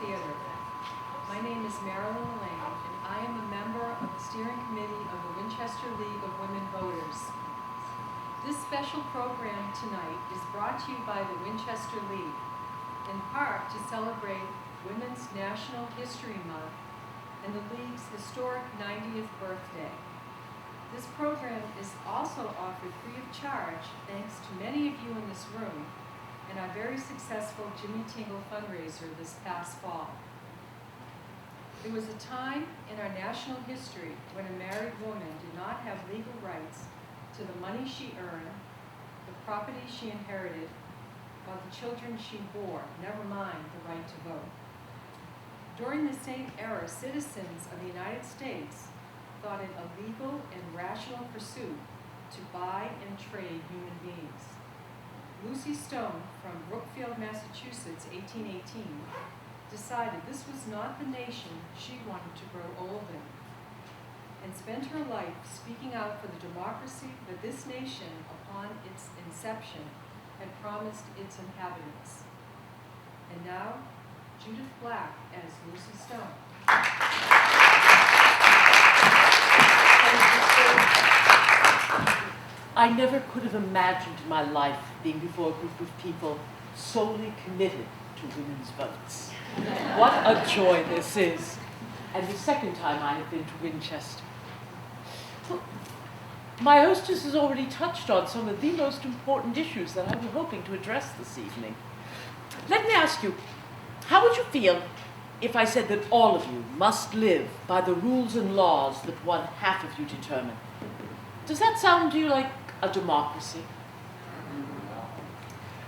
Theater. My name is Marilyn Lane, and I am a member of the steering committee of the Winchester League of Women Voters. This special program tonight is brought to you by the Winchester League, in part to celebrate Women's National History Month and the League's historic 90th birthday. This program is also offered free of charge thanks to many of you in this room and our very successful Jimmy Tingle fundraiser this past fall. There was a time in our national history when a married woman did not have legal rights to the money she earned, the property she inherited, or the children she bore, never mind the right to vote. During the same era, citizens of the United States thought it a legal and rational pursuit to buy and trade human beings. Lucy Stone from Brookfield, Massachusetts, 1818, decided this was not the nation she wanted to grow old in, and spent her life speaking out for the democracy that this nation, upon its inception, had promised its inhabitants. And now, Judith Black as Lucy Stone. I never could have imagined in my life being before a group of people solely committed to women's votes. What a joy this is. And the second time I have been to Winchester. Well, my hostess has already touched on some of the most important issues that I was hoping to address this evening. Let me ask you, how would you feel if I said that all of you must live by the rules and laws that one half of you determine? Does that sound to you like a democracy?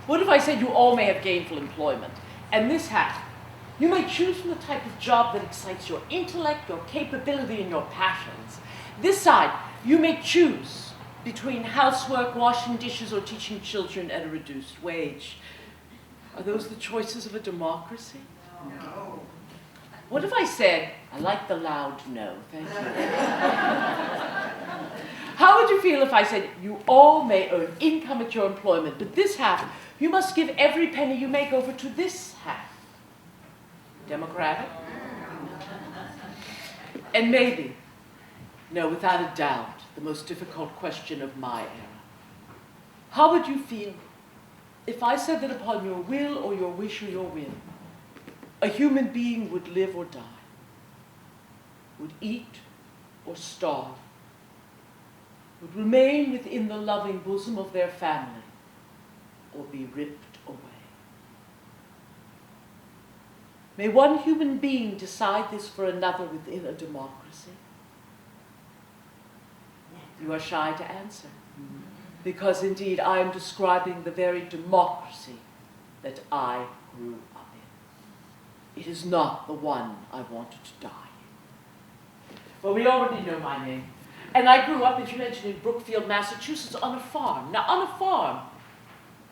What if I said you all may have gainful employment, and this half, you may choose from the type of job that excites your intellect, your capability, and your passions. This side, you may choose between housework, washing dishes, or teaching children at a reduced wage. Are those the choices of a democracy? No. What if I said, I like the loud no, thank you. How would you feel if I said, you all may earn income at your employment, but this half, you must give every penny you make over to this half? Democratic? And maybe, no, without a doubt, the most difficult question of my era. How would you feel if I said that upon your will or your wish or your whim, a human being would live or die, would eat or starve, would remain within the loving bosom of their family, or be ripped away? May one human being decide this for another within a democracy? You are shy to answer, because indeed I am describing the very democracy that I grew up in. It is not the one I wanted to die in. Well, we already know my name. And I grew up, as you mentioned, in Brookfield, Massachusetts, on a farm. Now, on a farm,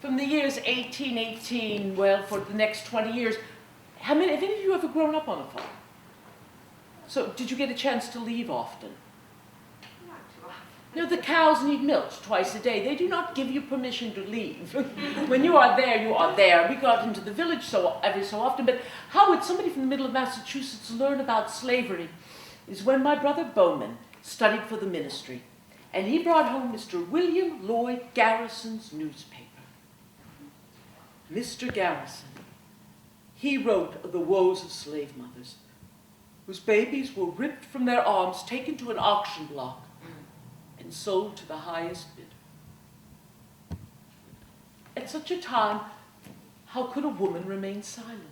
from the years 1818, well, for the next 20 years, have any of you ever grown up on a farm? So, did you get a chance to leave often? Not too often. No, the cows need milked twice a day. They do not give you permission to leave. When you are there, you are there. We got into the village every so often, but how would somebody from the middle of Massachusetts learn about slavery? Is when my brother Bowman studied for the ministry, and he brought home Mr. William Lloyd Garrison's newspaper. Mr. Garrison, he wrote of the woes of slave mothers, whose babies were ripped from their arms, taken to an auction block, and sold to the highest bidder. At such a time, how could a woman remain silent?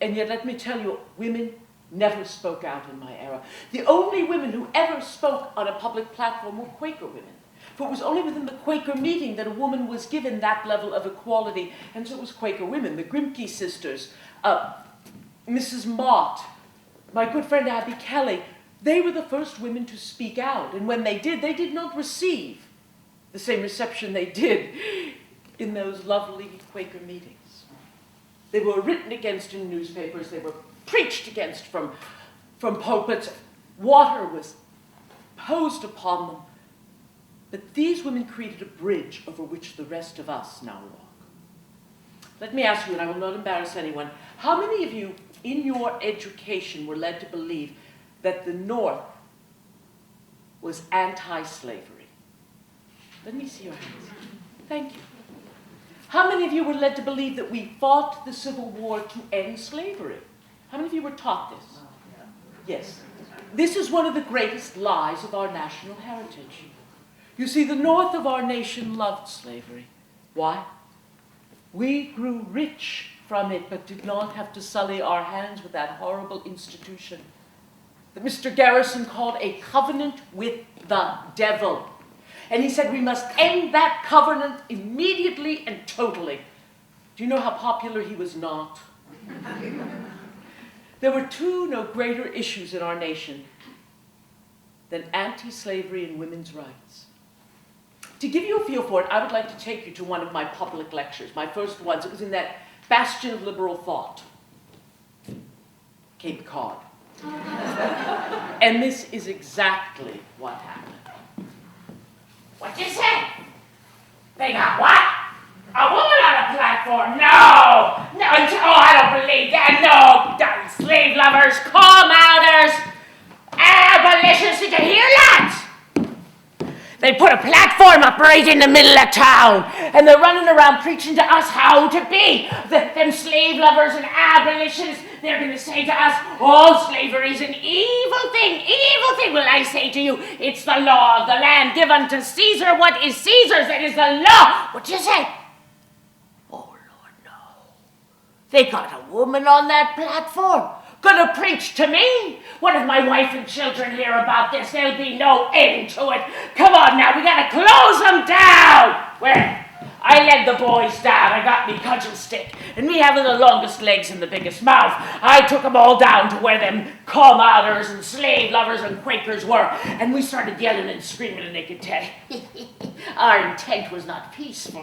And yet, let me tell you, women never spoke out in my era. The only women who ever spoke on a public platform were Quaker women. For it was only within the Quaker meeting that a woman was given that level of equality, and so it was Quaker women, the Grimke sisters, Mrs. Mott, my good friend Abby Kelly. They were the first women to speak out, and when they did not receive the same reception they did in those lovely Quaker meetings. They were written against in newspapers, they were preached against from pulpits. Water was posed upon them. But these women created a bridge over which the rest of us now walk. Let me ask you, and I will not embarrass anyone, how many of you in your education were led to believe that the North was anti-slavery? Let me see your hands. Thank you. How many of you were led to believe that we fought the Civil War to end slavery? How many of you were taught this? Yes. This is one of the greatest lies of our national heritage. You see, the North of our nation loved slavery. Why? We grew rich from it, but did not have to sully our hands with that horrible institution that Mr. Garrison called a covenant with the devil. And he said we must end that covenant immediately and totally. Do you know how popular he was not? There were no greater issues in our nation than anti-slavery and women's rights. To give you a feel for it, I would like to take you to one of my public lectures, my first ones. It was in that bastion of liberal thought, Cape Cod. And this is exactly what happened. What you say? They got what? A woman on a platform? No! No, oh, I don't believe that. No, darn slave lovers, calm-outers, abolitionists. Did you hear that? They put a platform up right in the middle of town, and they're running around preaching to us how to be. Them slave lovers and abolitionists, they're going to say to us, oh, slavery's an evil thing, evil thing. Well, I say to you, it's the law of the land. Give unto Caesar what is Caesar's. That is the law. What you say? Oh, Lord, no. They got a woman on that platform. Gonna preach to me? What if my wife and children hear about this? There'll be no end to it. Come on now, we gotta close them down. Well, I led the boys down. I got me cudgel stick. And me having the longest legs and the biggest mouth, I took them all down to where them calm-outers and slave lovers and Quakers were. And we started yelling and screaming, and they could tell our intent was not peaceful.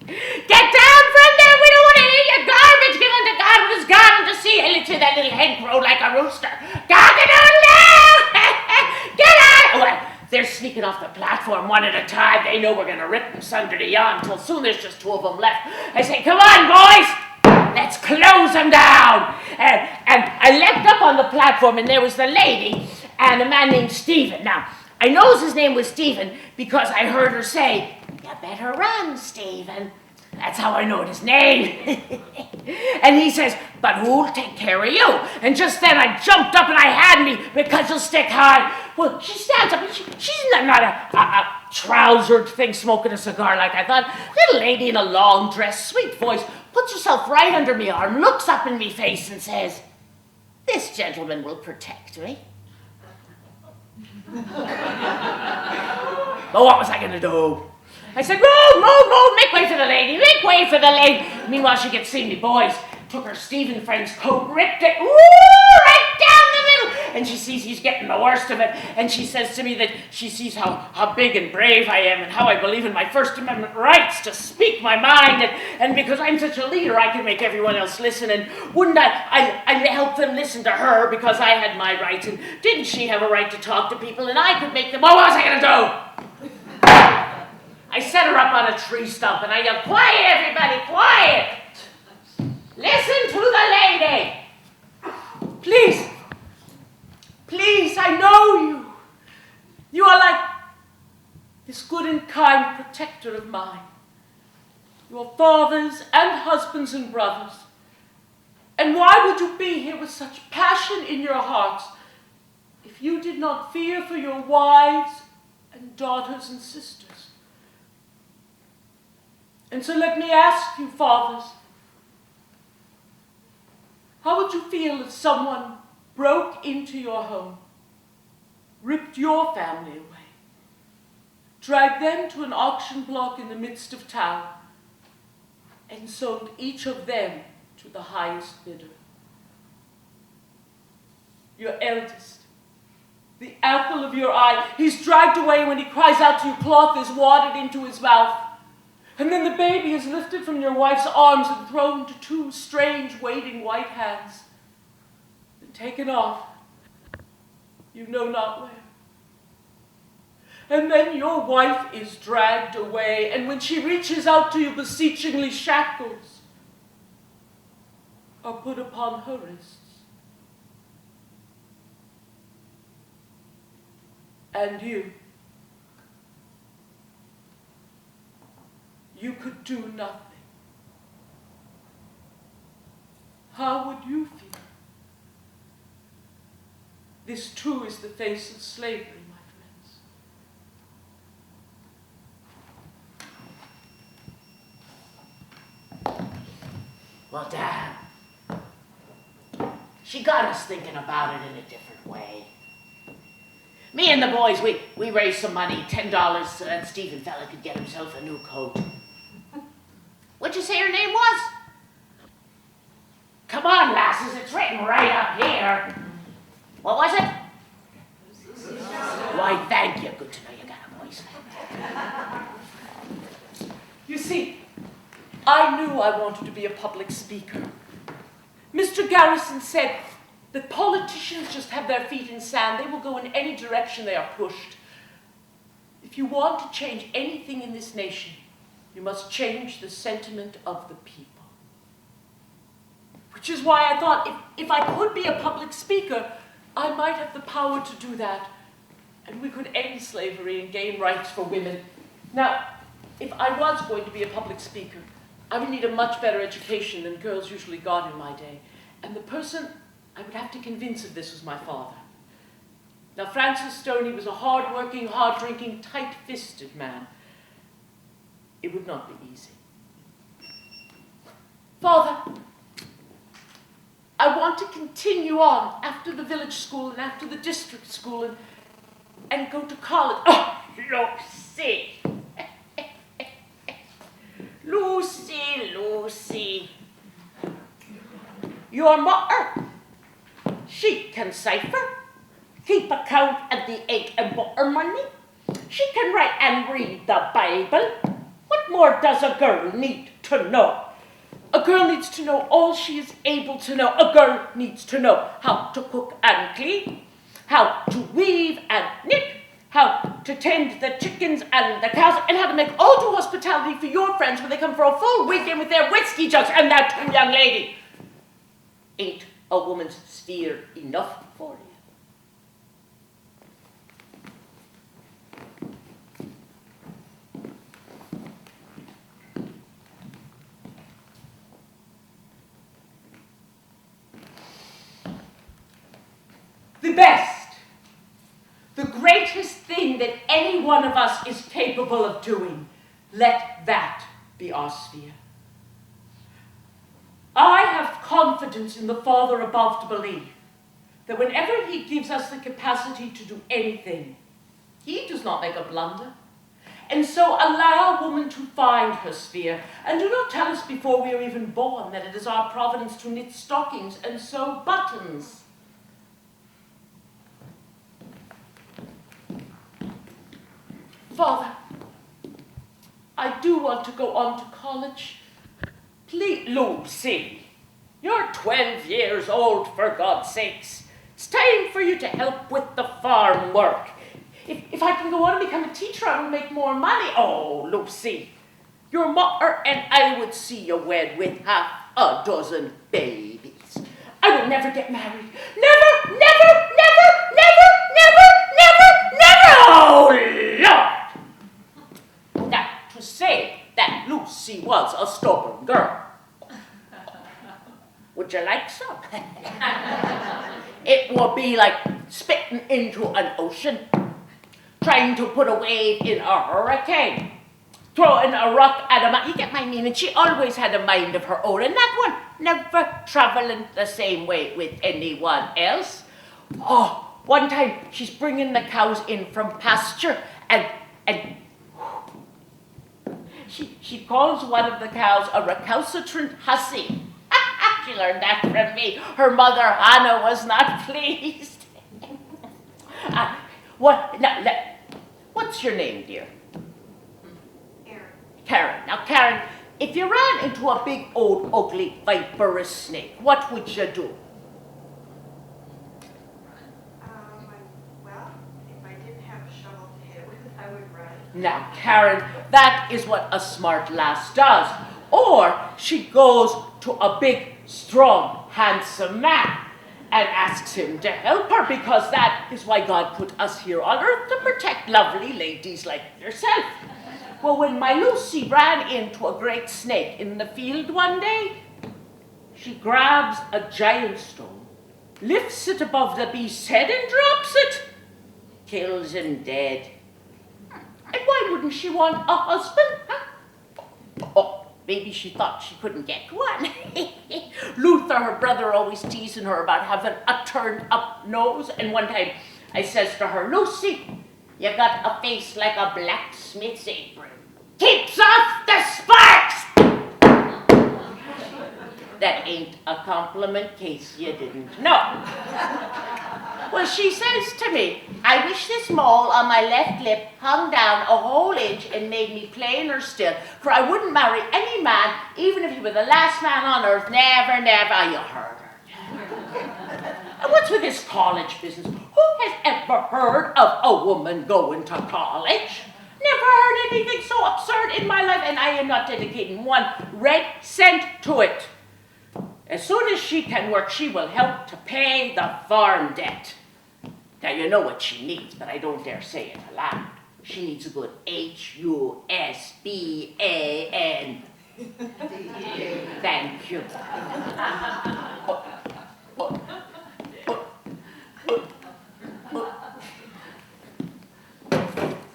Get down from there! We don't want to hear your garbage! Give unto God what is God unto sea! I let that little hen crow like a rooster. Cock-a-doodle-doo! Get out! Well, they're sneaking off the platform one at a time. They know we're going to rip them sunder to yawn until soon there's just 2 of them left. I say, come on, boys! Let's close them down! And I leapt up on the platform, and there was the lady and a man named Stephen. Now, I knows his name was Stephen because I heard her say, you better run, Stephen. That's how I know his name. And he says, but who'll take care of you? And just then I jumped up and I had me my cudgel stick high. Well, she stands up and she's not a trousered thing smoking a cigar like I thought. Little lady in a long dress, sweet voice, puts herself right under me arm, looks up in me face and says, this gentleman will protect me. But what was I going to do? I said, move, make way for the lady, make way for the lady. Meanwhile, she gets see me, boys. Took her Stephen friend's coat, ripped it, right down the middle. And she sees he's getting the worst of it. And she says to me that she sees how big and brave I am and how I believe in my First Amendment rights to speak my mind. And because I'm such a leader, I can make everyone else listen. And wouldn't I help them listen to her because I had my rights. And didn't she have a right to talk to people? And I could make them, what was I going to do? I set her up on a tree stump and I yelled, quiet everybody, quiet! Listen to the lady! Please, I know you. You are like this good and kind protector of mine. Your fathers and husbands and brothers. And why would you be here with such passion in your hearts if you did not fear for your wives and daughters and sisters? And so let me ask you, fathers, how would you feel if someone broke into your home, ripped your family away, dragged them to an auction block in the midst of town, and sold each of them to the highest bidder? Your eldest, the apple of your eye, he's dragged away. When he cries out to you, cloth is wadded into his mouth. And then the baby is lifted from your wife's arms and thrown to 2 strange, waiting white hands, and taken off, you know not where. And then your wife is dragged away, and when she reaches out to you beseechingly, shackles are put upon her wrists. And you could do nothing. How would you feel? This too is the face of slavery, my friends. Well, Dad, she got us thinking about it in a different way. Me and the boys, we raised some money, $10, so that Stephen fella could get himself a new coat. What'd you say her name was? Come on, lasses, it's written right up here. What was it? Why, thank you. Good to know you got a voice. You see, I knew I wanted to be a public speaker. Mr. Garrison said that politicians just have their feet in sand. They will go in any direction they are pushed. If you want to change anything in this nation, you must change the sentiment of the people. Which is why I thought if I could be a public speaker, I might have the power to do that, and we could end slavery and gain rights for women. Now, if I was going to be a public speaker, I would need a much better education than girls usually got in my day. And the person I would have to convince of this was my father. Now, Francis Stoney was a hard-working, hard-drinking, tight-fisted man. It would not be easy. Father, I want to continue on after the village school and after the district school and go to college. Oh, Lucy. Lucy. Your mother, she can cipher, keep account of the egg and butter money. She can write and read the Bible. What more does a girl need to know? A girl needs to know all she is able to know. A girl needs to know how to cook and clean, how to weave and knit, how to tend the chickens and the cows, and how to make all due hospitality for your friends when they come for a full weekend with their whiskey jugs. And that too, young lady, ain't a woman's sphere enough for you? The best, the greatest thing that any one of us is capable of doing, let that be our sphere. I have confidence in the Father above to believe that whenever he gives us the capacity to do anything, he does not make a blunder. And so allow woman to find her sphere, and do not tell us before we are even born that it is our providence to knit stockings and sew buttons. Father, I do want to go on to college. Please, Lucy, you're 12 years old, for God's sakes. It's time for you to help with the farm work. If I can go on and become a teacher, I will make more money. Oh, Lucy, your mother and I would see you wed with half a dozen babies. I will never get married. Never, never, never, never, never, never, never. Oh, Lord. Now, to say that Lucy was a stubborn girl. Would you like some? It would be like spitting into an ocean, trying to put a wave in a hurricane, throwing a rock at a mountain. You get my meaning? She always had a mind of her own, and that one never traveling the same way with anyone else. Oh, one time she's bringing the cows in from pasture, and she calls one of the cows a recalcitrant hussy. She learned that from me. Her mother, Hannah, was not pleased. What's your name, dear? Aaron. Karen. Now, Karen, if you ran into a big, old, ugly, viperous snake, what would you do? Well, if I didn't have a shovel to hit it with, I would run. Now, Karen, that is what a smart lass does. Or she goes to a big, strong, handsome man, and asks him to help her because that is why God put us here on earth, to protect lovely ladies like yourself. Well, when my Lucy ran into a great snake in the field one day, she grabs a giant stone, lifts it above the beast's head and drops it. Kills him dead. And why wouldn't she want a husband? Huh? Oh, maybe she thought she couldn't get one. Luther, her brother, always teasing her about having a turned-up nose. And one time I says to her, Lucy, you got a face like a blacksmith's apron. Keeps off the sparks! That ain't a compliment, case you didn't know. Well, she says to me, I wish this mole on my left lip hung down a whole inch and made me plainer still, for I wouldn't marry any man, even if he were the last man on earth. Never, never, you heard her. And what's with this college business? Who has ever heard of a woman going to college? Never heard anything so absurd in my life, and I am not dedicating one red cent to it. As soon as she can work, she will help to pay the farm debt. Now, you know what she needs, but I don't dare say it aloud. She needs a good HUSBAN. Thank you.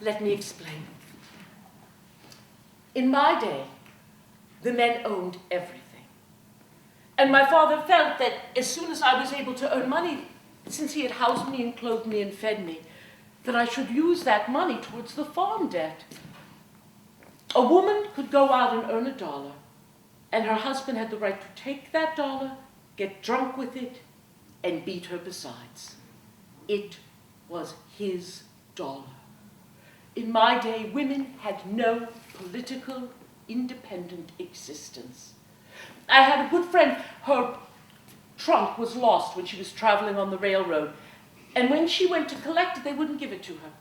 Let me explain. In my day, the men owned everything. And my father felt that as soon as I was able to earn money, since he had housed me and clothed me and fed me, that I should use that money towards the farm debt. A woman could go out and earn $1, and her husband had the right to take that $1, get drunk with it, and beat her besides. It was his $1. In my day, women had no political, independent existence. I had a good friend, her trunk was lost when she was traveling on the railroad, and when she went to collect it, they wouldn't give it to her.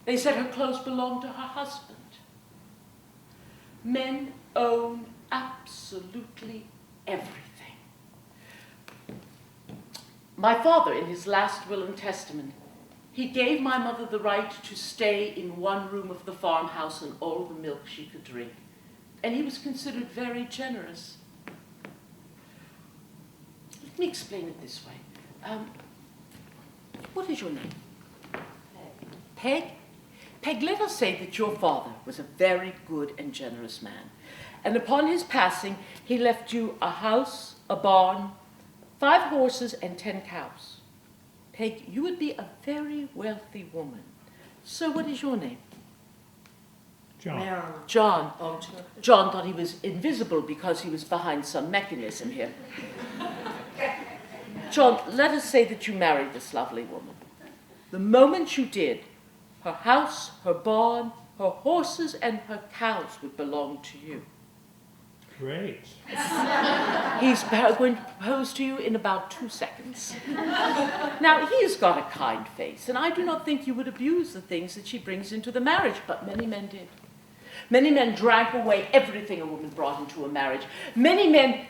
They said her clothes belonged to her husband. Men own absolutely everything. My father, in his last will and testament, he gave my mother the right to stay in one room of the farmhouse and all the milk she could drink. And he was considered very generous. Let me explain it this way. What is your name? Peg? Peg, let us say that your father was a very good and generous man. And upon his passing, he left you a house, a barn, 5 horses, and 10 cows. Peg, you would be a very wealthy woman. So what is your name? John. John. Oh, John thought he was invisible because he was behind some mechanism here. John, let us say that you married this lovely woman. The moment you did, her house, her barn, her horses, and her cows would belong to you. Great. He's going to propose to you in about 2 seconds. Now, he's got a kind face, and I do not think you would abuse the things that she brings into the marriage, but many men did. Many men drank away everything a woman brought into a marriage. Many men,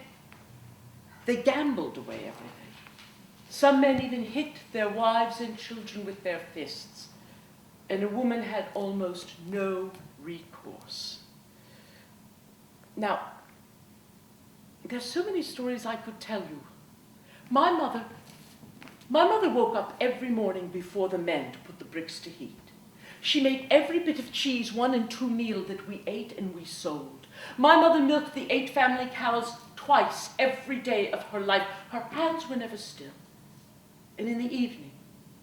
they gambled away everything. Some men even hit their wives and children with their fists, and a woman had almost no recourse. Now, there's so many stories I could tell you. My mother woke up every morning before the men to put the bricks to heat. She made every bit of cheese 1 and 2 meal that we ate and we sold. My mother milked the 8 family cows twice every day of her life. Her hands were never still. And in the evening,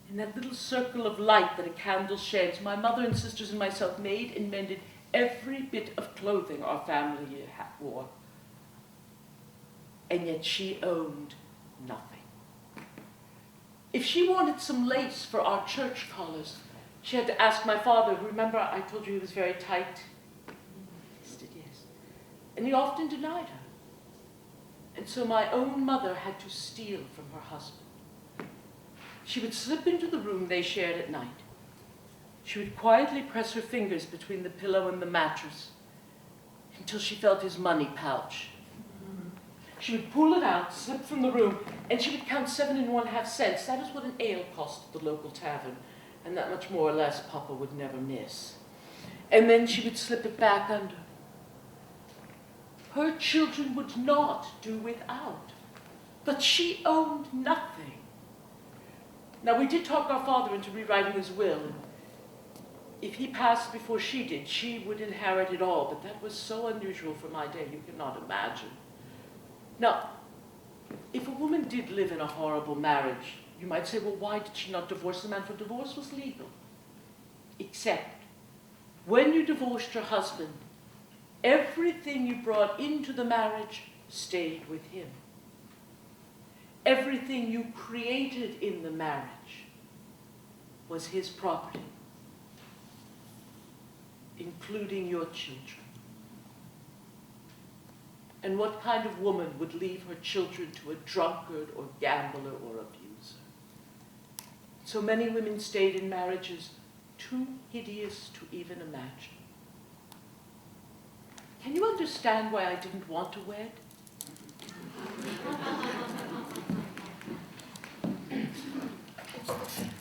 in that little circle of light that a candle sheds, my mother and sisters and myself made and mended every bit of clothing our family wore. And yet she owned nothing. If she wanted some lace for our church collars, she had to ask my father, who, remember I told you he was very tight? Yes. And he often denied her. And so my own mother had to steal from her husband. She would slip into the room they shared at night. She would quietly press her fingers between the pillow and the mattress until she felt his money pouch. She would pull it out, slip from the room, and she would count 7 1/2 cents. That is what an ale cost at the local tavern, and that much more or less Papa would never miss. And then she would slip it back under. Her children would not do without, but she owned nothing. Now, we did talk our father into rewriting his will. If he passed before she did, she would inherit it all, but that was so unusual for my day, you cannot imagine. Now, if a woman did live in a horrible marriage, you might say, well, why did she not divorce the man? For divorce was legal. Except, when you divorced your husband, everything you brought into the marriage stayed with him. Everything you created in the marriage was his property, including your children. And what kind of woman would leave her children to a drunkard or gambler or abuser? So many women stayed in marriages too hideous to even imagine. Can you understand why I didn't want to wed?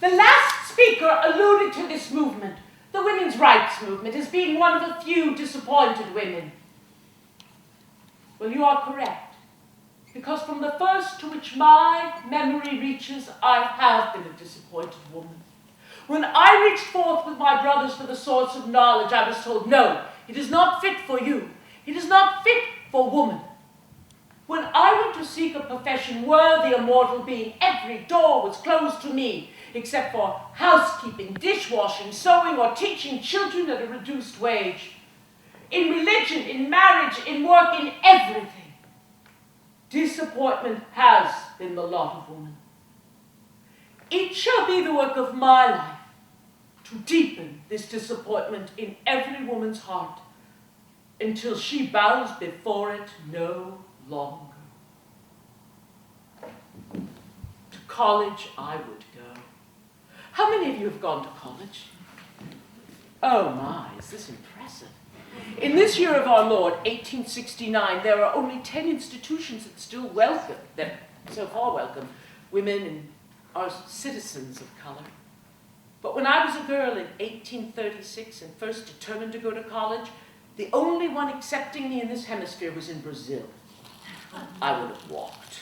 The last speaker alluded to this movement, the women's rights movement, as being one of a few disappointed women. Well, you are correct, because from the first to which my memory reaches, I have been a disappointed woman. When I reached forth with my brothers for the source of knowledge, I was told, no, it is not fit for you. It is not fit for woman. When I went to seek a profession worthy of mortal being, every door was closed to me, except for housekeeping, dishwashing, sewing, or teaching children at a reduced wage. In religion, in marriage, in work, in everything, disappointment has been the lot of woman. It shall be the work of my life to deepen this disappointment in every woman's heart until she bows before it no longer. To college I would go. How many of you have gone to college? Oh my, is this impressive. In this year of our Lord, 1869, there are only 10 institutions that still welcome, that so far welcome, women and our citizens of color. But when I was a girl in 1836 and first determined to go to college, the only one accepting me in this hemisphere was in Brazil. I would have walked.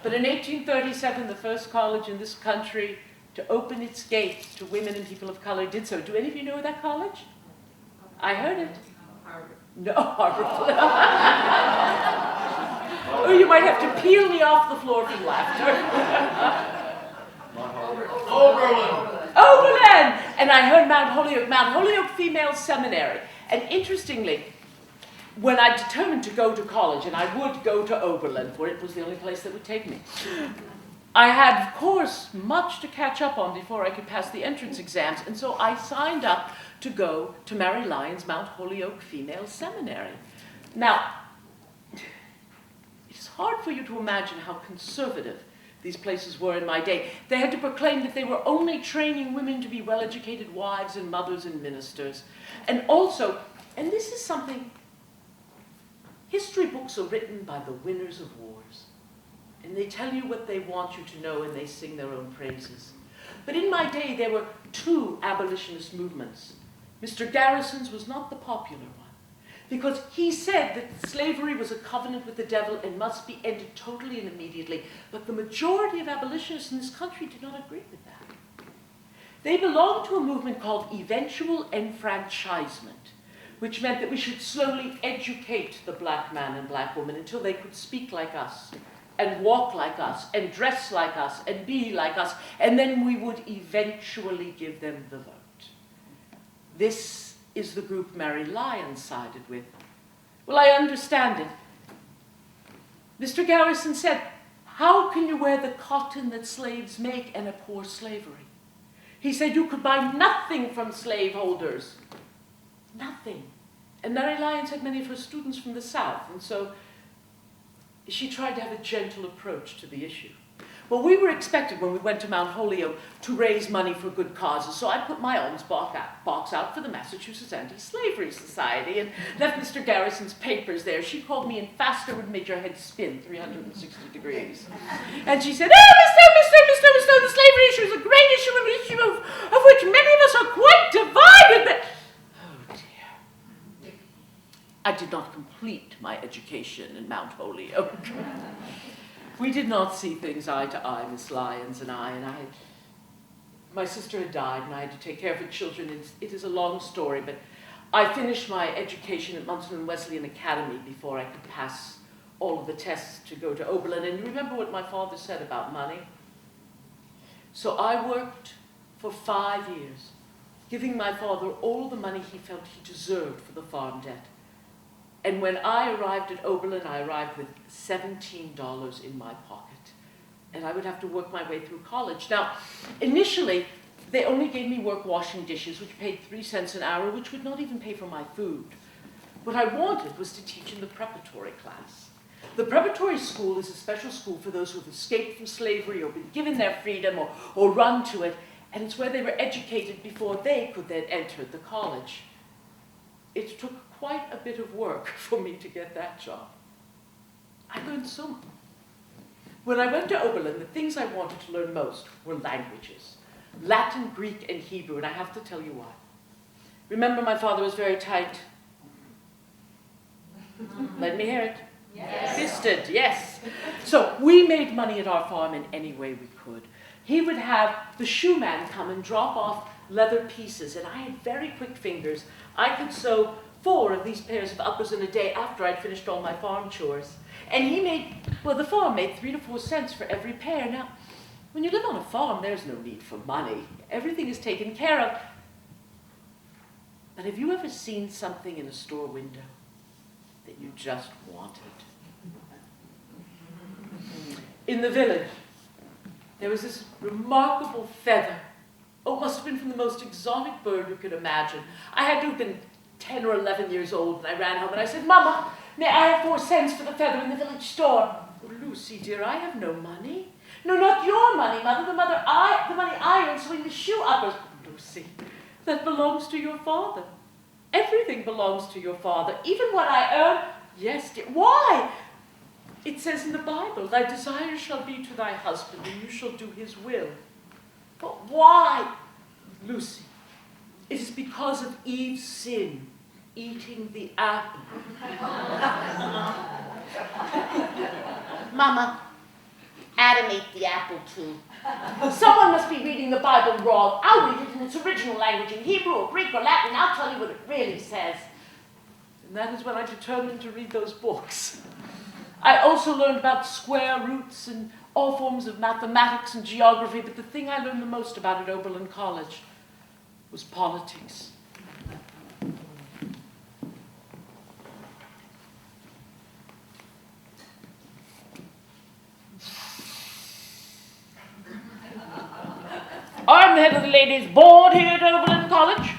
But in 1837, the first college in this country to open its gates to women and people of color did so. Do any of you know that college? I heard it. No, Harvard. Oh, you might have to peel me off the floor from laughter. Oberlin! And I heard Mount Holyoke Female Seminary. And interestingly, when I determined to go to college, and I would go to Oberlin, for it was the only place that would take me, I had, of course, much to catch up on before I could pass the entrance exams, and so I signed up to go to Mary Lyons Mount Holyoke Female Seminary. Now, it's hard for you to imagine how conservative these places were in my day. They had to proclaim that they were only training women to be well-educated wives and mothers and ministers. And also, and this is something, history books are written by the winners of wars. And they tell you what they want you to know, and they sing their own praises. But in my day, there were 2 abolitionist movements. Mr. Garrison's was not the popular one, because he said that slavery was a covenant with the devil and must be ended totally and immediately. But the majority of abolitionists in this country did not agree with that. They belonged to a movement called eventual enfranchisement, which meant that we should slowly educate the black man and black woman until they could speak like us, and walk like us, and dress like us, and be like us, and then we would eventually give them the vote. This is the group Mary Lyons sided with. Well, I understand it. Mr. Garrison said, how can you wear the cotton that slaves make and abhor slavery? He said you could buy nothing from slaveholders. Nothing. And Mary Lyons had many of her students from the South, and so she tried to have a gentle approach to the issue. Well, Well, we were expected when we went to Mount Holyoke to raise money for good causes, so I put my alms box out for the Massachusetts Anti-Slavery Society and left Mr. Garrison's papers there. She called me in faster and made your head spin 360 degrees. And she said, "Oh, Mr. the slavery issue is a great issue, an issue of which many of us are quite divided, but..." Oh, dear. I did not complete my education in Mount Holyoke. We did not see things eye to eye, Miss Lyons and I my sister had died, and I had to take care of her children. It is a long story, but I finished my education at Munson and Wesleyan Academy before I could pass all of the tests to go to Oberlin. And you remember what my father said about money? So I worked for 5 years, giving my father all the money he felt he deserved for the farm debt. And when I arrived at Oberlin, I arrived with $17 in my pocket. And I would have to work my way through college. Now, initially, they only gave me work washing dishes, which paid 3 cents an hour, which would not even pay for my food. What I wanted was to teach in the preparatory class. The preparatory school is a special school for those who have escaped from slavery or been given their freedom or run to it, and it's where they were educated before they could then enter the college. It took quite a bit of work for me to get that job. I learned so much. When I went to Oberlin, the things I wanted to learn most were languages. Latin, Greek, and Hebrew, and I have to tell you why. Remember, my father was very tight. Let me hear it. Yes. Fisted, yes. So we made money at our farm in any way we could. He would have the shoe man come and drop off leather pieces, and I had very quick fingers. I could sew 4 of these pairs of uppers in a day after I'd finished all my farm chores. And he made, well, the farm made 3 to 4 cents for every pair. Now, when you live on a farm, there's no need for money. Everything is taken care of. But have you ever seen something in a store window that you just wanted? In the village, there was this remarkable feather. Oh, it must have been from the most exotic bird you could imagine. I had to have been 10 or 11 years old, and I ran home and I said, "Mama, may I have 4 cents for the feather in the village store?" "Oh, Lucy, dear, I have no money." "No, not your money, Mother. The money I earned sewing the shoe uppers." "Oh, Lucy, that belongs to your father. Everything belongs to your father, even what I earn." "Yes, dear." "Why?" "It says in the Bible, 'Thy desire shall be to thy husband, and you shall do his will.'" "But why?" "Lucy, it is because of Eve's sin, eating the apple." Mama, Adam ate the apple too. Someone must be reading the Bible wrong. I'll read it in its original language, in Hebrew or Greek or Latin, and I'll tell you what it really says. And that is when I determined to read those books. I also learned about square roots and all forms of mathematics and geography, but the thing I learned the most about at Oberlin College was politics. I'm the head of the ladies' board here at Oberlin College.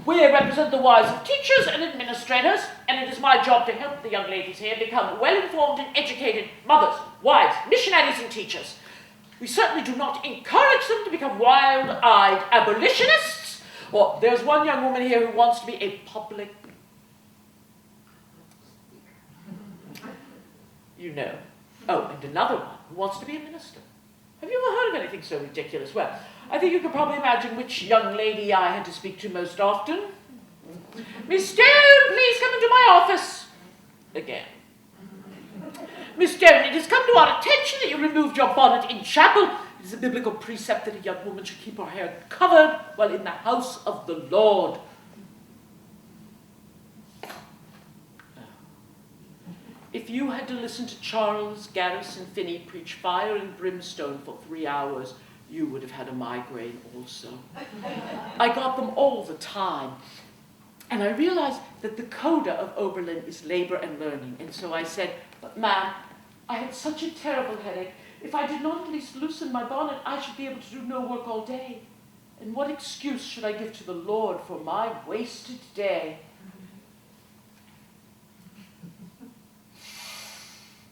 We represent the wives of teachers and administrators, and it is my job to help the young ladies here become well-informed and educated mothers, wives, missionaries, and teachers. We certainly do not encourage them to become wild-eyed abolitionists. Well, there's one young woman here who wants to be a public... You know. Oh, and another one who wants to be a minister. Have you ever heard of anything so ridiculous? Well, I think you could probably imagine which young lady I had to speak to most often. "Miss Stone, please come into my office." Again. "Miss Stone, it has come to our attention that you removed your bonnet in chapel. It is a biblical precept that a young woman should keep her hair covered while in the house of the Lord." If you had to listen to Charles Garrison Finney preach fire and brimstone for 3 hours, you would have had a migraine also. I got them all the time. And I realized that the coda of Oberlin is labor and learning. And so I said, "But ma'am, I had such a terrible headache. If I did not at least loosen my bonnet, I should be able to do no work all day. And what excuse should I give to the Lord for my wasted day?"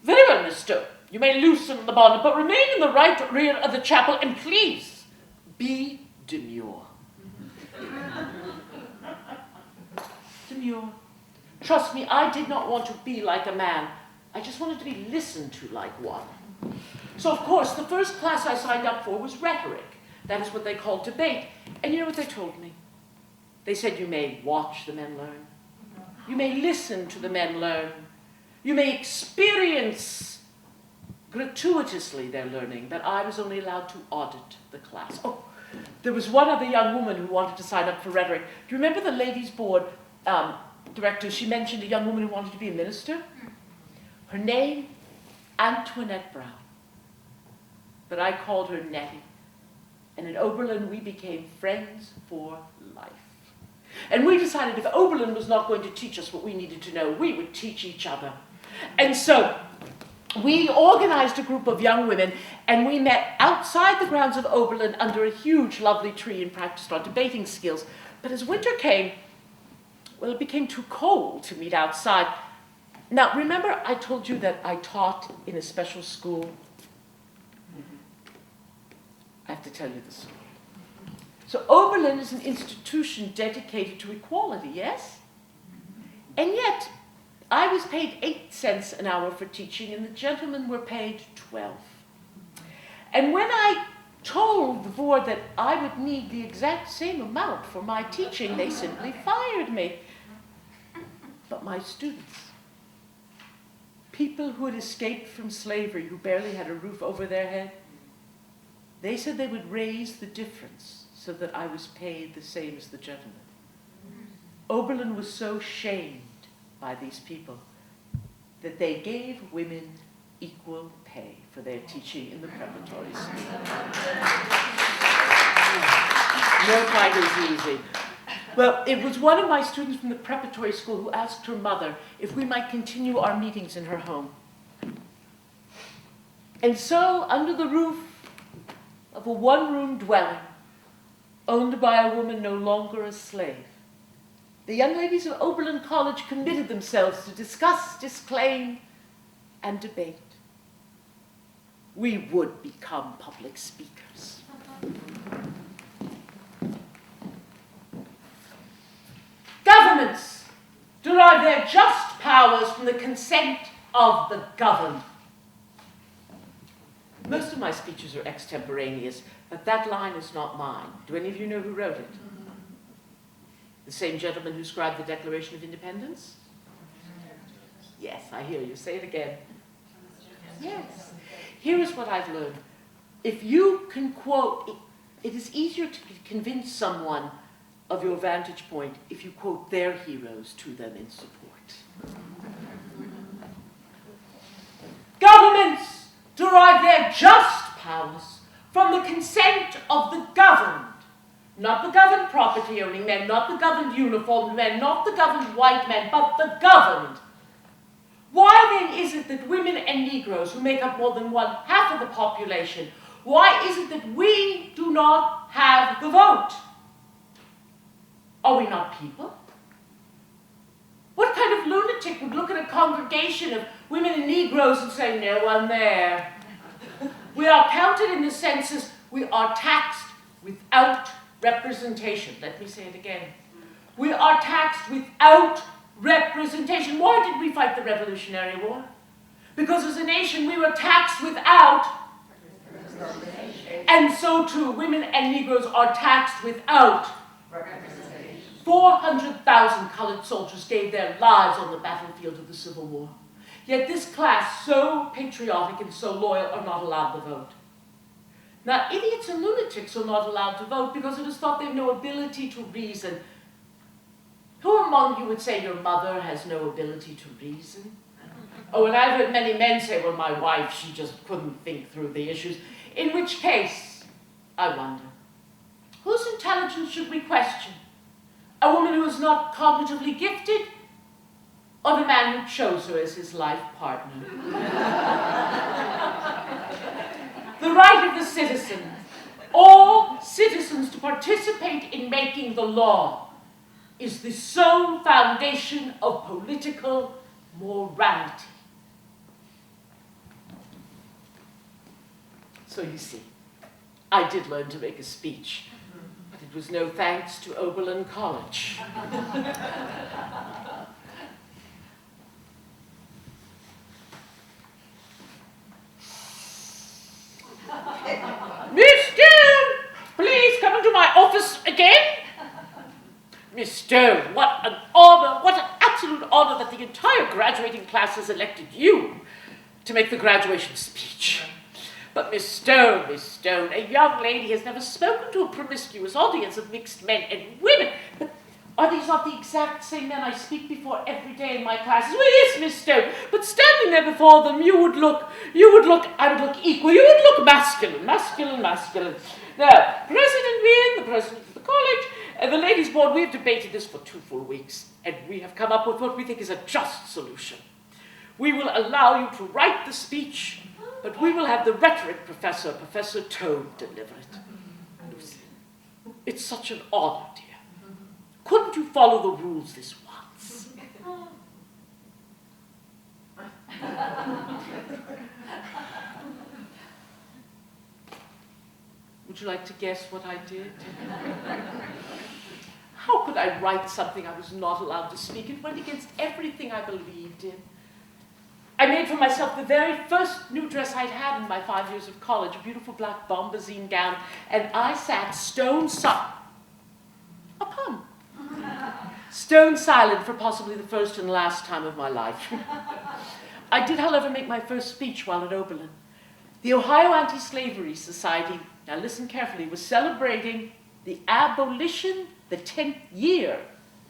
"Very well, Miss Stone. You may loosen the bonnet, but remain in the right rear of the chapel, and please be demure. Demure. Trust me, I did not want to be like a man. I just wanted to be listened to like one. So, of course, the first class I signed up for was rhetoric. That is what they called debate. And you know what they told me? They said, you may watch the men learn. You may listen to the men learn. You may experience gratuitously their learning, but I was only allowed to audit the class. Oh, there was one other young woman who wanted to sign up for rhetoric. Do you remember the ladies' board director? She mentioned a young woman who wanted to be a minister. Her name, Antoinette Brown. But I called her Nettie. And in Oberlin, we became friends for life. And we decided if Oberlin was not going to teach us what we needed to know, we would teach each other. And so we organized a group of young women, and we met outside the grounds of Oberlin under a huge, lovely tree and practiced our debating skills. But as winter came, well, it became too cold to meet outside. Now, remember I told you that I taught in a special school? I have to tell you the story. So Oberlin is an institution dedicated to equality, yes? And yet, I was paid 8 cents an hour for teaching, and the gentlemen were paid 12. And when I told the board that I would need the exact same amount for my teaching, they simply fired me. But my students, people who had escaped from slavery, who barely had a roof over their head, they said they would raise the difference so that I was paid the same as the gentleman. Oberlin was so shamed by these people that they gave women equal pay for their teaching in the preparatory school. No quite as easy. Well, it was one of my students from the preparatory school who asked her mother if we might continue our meetings in her home. And so, under the roof of a one-room dwelling, owned by a woman no longer a slave, the young ladies of Oberlin College committed themselves to discuss, disclaim, and debate. We would become public speakers. Governments derive their just powers from the consent of the governed. Most of my speeches are extemporaneous, but that line is not mine. Do any of you know who wrote it? The same gentleman who scribed the Declaration of Independence? Yes, I hear you. Say it again. Yes. Here is what I've learned. If you can quote, it is easier to convince someone of your vantage point if you quote their heroes to them in support. Governments derive their just powers from the consent of the governed. Not the governed property-owning men, not the governed uniformed men, not the governed white men, but the governed. Why then is it that women and Negroes, who make up more than half of the population, why is it that we do not have the vote? Are we not people? What kind of lunatic would look at a congregation of women and Negroes and say, no one there? We are counted in the census, we are taxed without representation. Let me say it again. We are taxed without representation. Why did we fight the Revolutionary War? Because as a nation we were taxed without representation. And so too, women and Negroes are taxed without representation. 400,000 colored soldiers gave their lives on the battlefield of the Civil War. Yet this class, so patriotic and so loyal, are not allowed to vote. Now, idiots and lunatics are not allowed to vote because it is thought they have no ability to reason. Who among you would say your mother has no ability to reason? Oh, and I've heard many men say, well, my wife, she just couldn't think through the issues. In which case, I wonder, whose intelligence should we question? A woman who is not cognitively gifted, or the man who chose her as his life partner? The right of the citizen, all citizens, to participate in making the law is the sole foundation of political morality. So you see, I did learn to make a speech, but it was no thanks to Oberlin College. Miss Stone, please come into my office again. Miss Stone, what an honor, what an absolute honor that the entire graduating class has elected you to make the graduation speech. But Miss Stone, a young lady has never spoken to a promiscuous audience of mixed men and women. But are these not the exact same men I speak before every day in my classes? Well, yes, Miss Stone, but standing there before them, I would look equal, you would look masculine. Now, President Wynne, the president of the college, and the ladies' board, we have debated this for 2 full weeks, and we have come up with what we think is a just solution. We will allow you to write the speech, but we will have the rhetoric professor, Professor Toad, deliver it. Lucy, it's such an honor, dear. Couldn't you follow the rules this once? Would you like to guess what I did? How could I write something I was not allowed to speak? It went against everything I believed in. I made for myself the very first new dress I'd had in my 5 years of college, a beautiful black bombazine gown, and I sat stone silent for possibly the first and last time of my life. I did, however, make my first speech while at Oberlin. The Ohio Anti-Slavery Society, now listen carefully, was celebrating the 10th year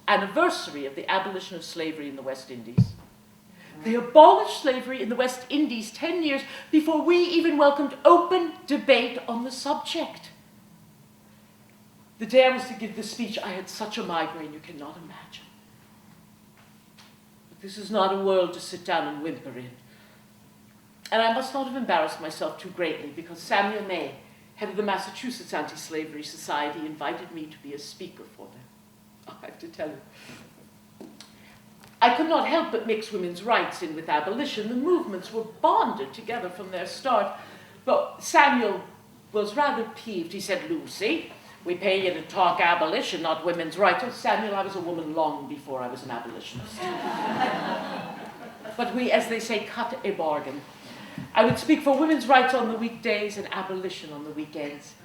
anniversary of the abolition of slavery in the West Indies. They abolished slavery in the West Indies 10 years before we even welcomed open debate on the subject. The day I was to give this speech, I had such a migraine you cannot imagine. But this is not a world to sit down and whimper in. And I must not have embarrassed myself too greatly, because Samuel May, head of the Massachusetts Anti-Slavery Society, invited me to be a speaker for them. I have to tell you, I could not help but mix women's rights in with abolition. The movements were bonded together from their start. But Samuel was rather peeved. He said, "Lucy, we pay you to talk abolition, not women's rights." Oh, Samuel, I was a woman long before I was an abolitionist. But we, as they say, cut a bargain. I would speak for women's rights on the weekdays and abolition on the weekends.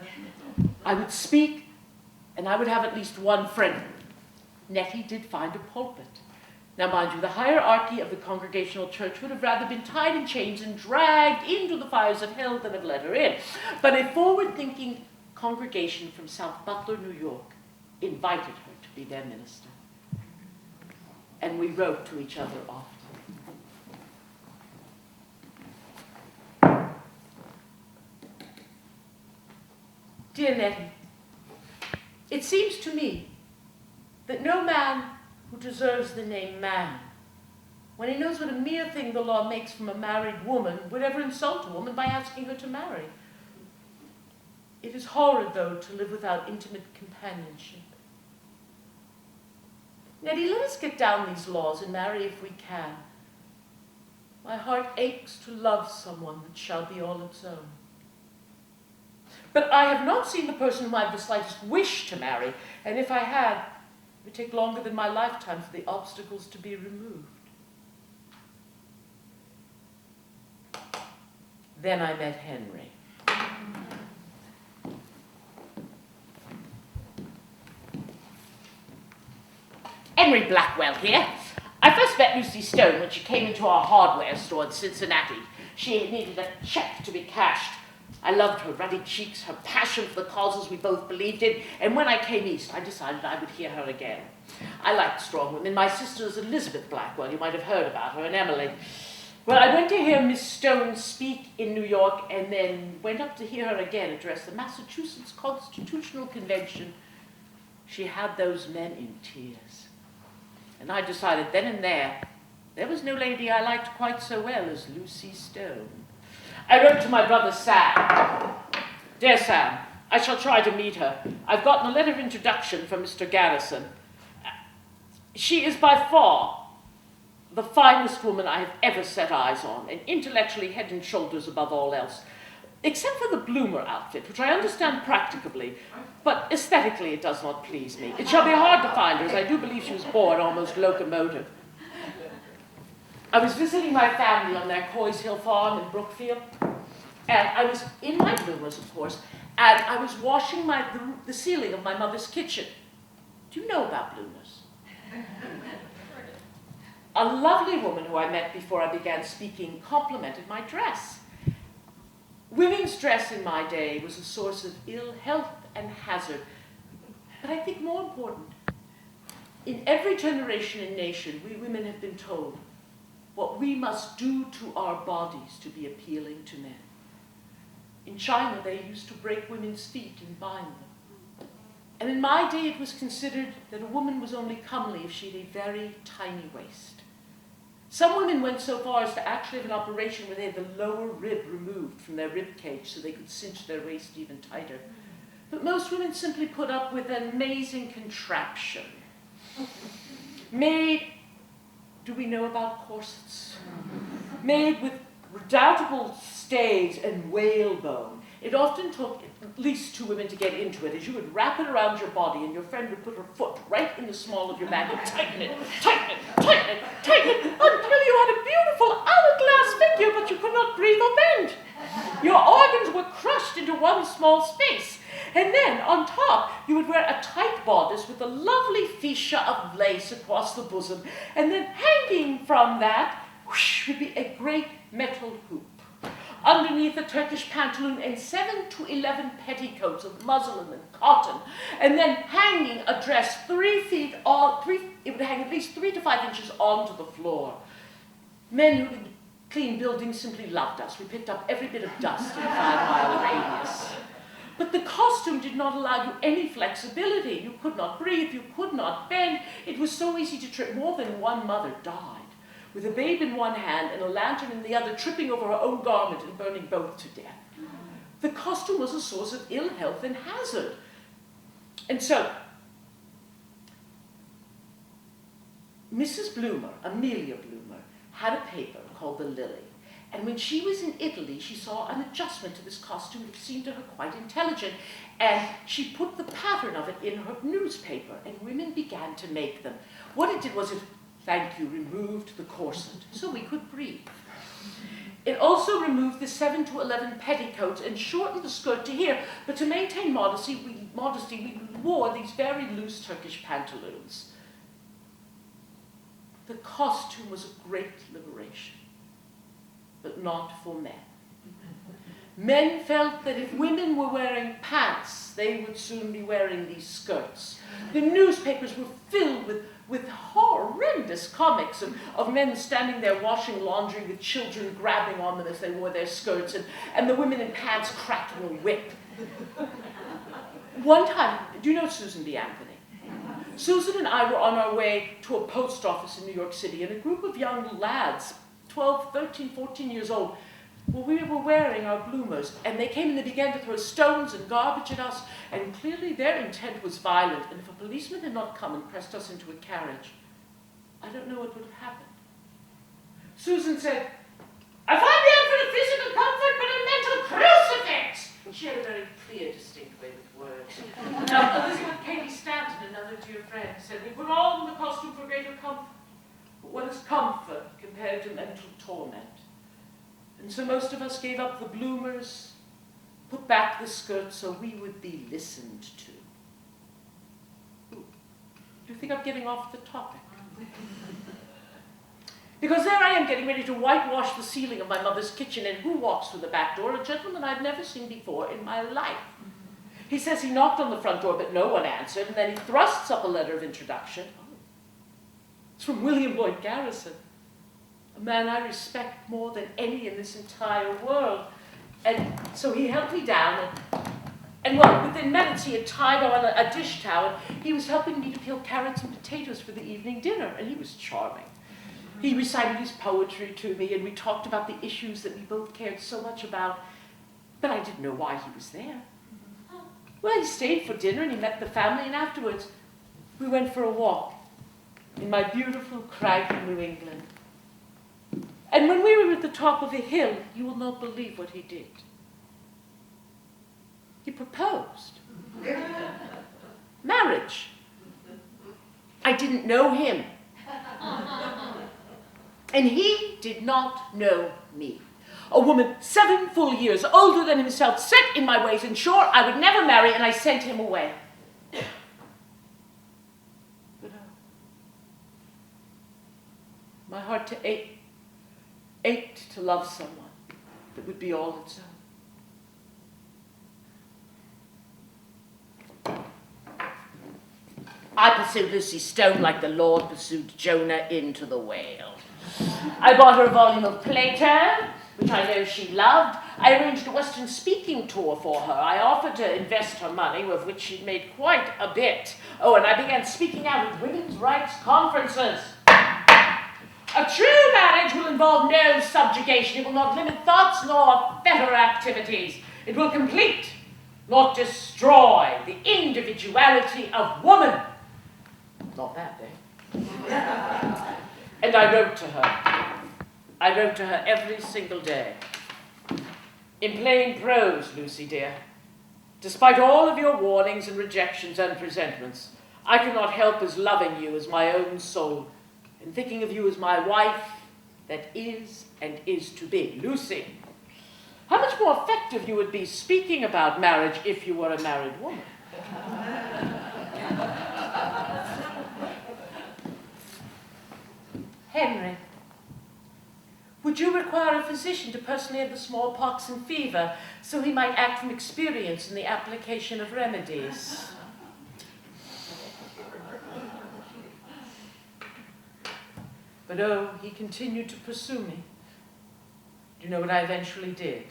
I would speak, and I would have at least one friend. Nettie did find a pulpit. Now, mind you, the hierarchy of the Congregational Church would have rather been tied in chains and dragged into the fires of hell than have let her in. But a forward-thinking congregation from South Butler, New York, invited her to be their minister. And we wrote to each other often. Dear Nettie, it seems to me that no man who deserves the name man, when he knows what a mere thing the law makes from a married woman, would ever insult a woman by asking her to marry. It is horrid, though, to live without intimate companionship. Nettie, let us get down these laws and marry if we can. My heart aches to love someone that shall be all its own. But I have not seen the person whom I have the slightest wish to marry, and if I had, it would take longer than my lifetime for the obstacles to be removed. Then I met Henry. Henry Blackwell here. I first met Lucy Stone when she came into our hardware store in Cincinnati. She needed a check to be cashed. I loved her ruddy cheeks, her passion for the causes we both believed in, and when I came east, I decided I would hear her again. I liked strong women. My sister is Elizabeth Blackwell. You might have heard about her, and Emily. Well, I went to hear Miss Stone speak in New York, and then went up to hear her again address the Massachusetts Constitutional Convention. She had those men in tears. And I decided then and there was no lady I liked quite so well as Lucy Stone. I wrote to my brother Sam. Dear Sam, I shall try to meet her. I've gotten a letter of introduction from Mr. Garrison. She is by far the finest woman I have ever set eyes on, and intellectually head and shoulders above all else. except for the bloomer outfit, which I understand practicably, but aesthetically it does not please me. It shall be hard to find her, as I do believe she was born almost locomotive. I was visiting my family on their Coys Hill farm in Brookfield, and I was in my bloomers, of course, and I was washing the ceiling of my mother's kitchen. Do you know about bloomers? A lovely woman who I met before I began speaking complimented my dress. Women's dress in my day was a source of ill health and hazard. But I think more important, in every generation and nation, we women have been told what we must do to our bodies to be appealing to men. In China, they used to break women's feet and bind them. And in my day, it was considered that a woman was only comely if she had a very tiny waist. Some women went so far as to actually have an operation where they had the lower rib removed from their rib cage so they could cinch their waist even tighter. But most women simply put up with an amazing contraption. Made, do we know about corsets? Made with redoubtable stays and whalebone. It often took at least 2 women to get into it, as you would wrap it around your body and your friend would put her foot right in the small of your back and tighten it, tighten it, tighten it, tighten it, until you had a beautiful hourglass figure, but you could not breathe or bend. Your organs were crushed into one small space. And then, on top, you would wear a tight bodice with a lovely fuchsia of lace across the bosom, and then hanging from that whoosh, would be a great metal hoop. Underneath a Turkish pantaloon and 7 to 11 petticoats of muslin and cotton, and then hanging a dress 3 feet it would hang at least 3 to 5 inches onto the floor. Men who could clean buildings simply loved us. We picked up every bit of dust in a 5-mile radius. But the costume did not allow you any flexibility. You could not breathe, you could not bend. It was so easy to trip. More than one mother died, with a babe in one hand and a lantern in the other, tripping over her own garment and burning both to death. The costume was a source of ill health and hazard. And so, Mrs. Bloomer, Amelia Bloomer, had a paper called The Lily. And when she was in Italy, she saw an adjustment to this costume which seemed to her quite intelligent. And she put the pattern of it in her newspaper, and women began to make them. What it did was it, thank you, removed the corset so we could breathe. It also removed the 7 to 11 petticoats and shortened the skirt to here. But to maintain modesty, we wore these very loose Turkish pantaloons. The costume was a great liberation, but not for men. Men felt that if women were wearing pants, they would soon be wearing these skirts. The newspapers were filled with horrendous comics of men standing there washing laundry with children grabbing on them as they wore their skirts, and the women in pants cracking a whip. One time, do you know Susan B. Anthony? Susan and I were on our way to a post office in New York City, and a group of young lads, 12, 13, 14 years old, we were wearing our bloomers, and they came and they began to throw stones and garbage at us, and clearly their intent was violent, and if a policeman had not come and pressed us into a carriage, I don't know what would have happened. Susan said, "I find the outfit a physical comfort, but a mental crucifix." She had a very clear, distinct way with words. Now, Elizabeth Cady Stanton, another dear friend, said, "We put on the costume for greater comfort, but what is comfort compared to mental torment?" And so most of us gave up the bloomers, put back the skirt so we would be listened to. Ooh, do you think I'm getting off the topic? Because there I am getting ready to whitewash the ceiling of my mother's kitchen, and who walks through the back door? A gentleman I've never seen before in my life. He says he knocked on the front door, but no one answered, and then he thrusts up a letter of introduction. Oh, it's from William Lloyd Garrison, a man I respect more than any in this entire world. And so he held me down, and well, within minutes he had tied on a dish towel. He was helping me to peel carrots and potatoes for the evening dinner, and he was charming. He recited his poetry to me, and we talked about the issues that we both cared so much about, but I didn't know why he was there. Well, he stayed for dinner, and he met the family, and afterwards we went for a walk in my beautiful, craggy New England. And when we were at the top of a hill, you will not believe what he did. He proposed. Marriage. I didn't know him. And he did not know me. A woman 7 full years older than himself, set in my ways and sure I would never marry, and I sent him away. But my heart ached to love someone that would be all its own. I pursued Lucy Stone like the Lord pursued Jonah into the whale. I bought her a volume of Plato, which I know she loved. I arranged a Western speaking tour for her. I offered to invest her money, of which she'd made quite a bit. Oh, and I began speaking out at women's rights conferences. A true marriage will involve no subjugation. It will not limit thoughts nor fetter activities. It will complete, not destroy, the individuality of woman. Not that day. And I wrote to her. I wrote to her every single day. In plain prose, Lucy dear. Despite all of your warnings and rejections and presentments, I cannot help as loving you as my own soul and thinking of you as my wife that is and is to be. Lucy, how much more effective you would be speaking about marriage if you were a married woman. Henry, would you require a physician to personally have the smallpox and fever so he might act from experience in the application of remedies? But oh, he continued to pursue me. Do you know what I eventually did?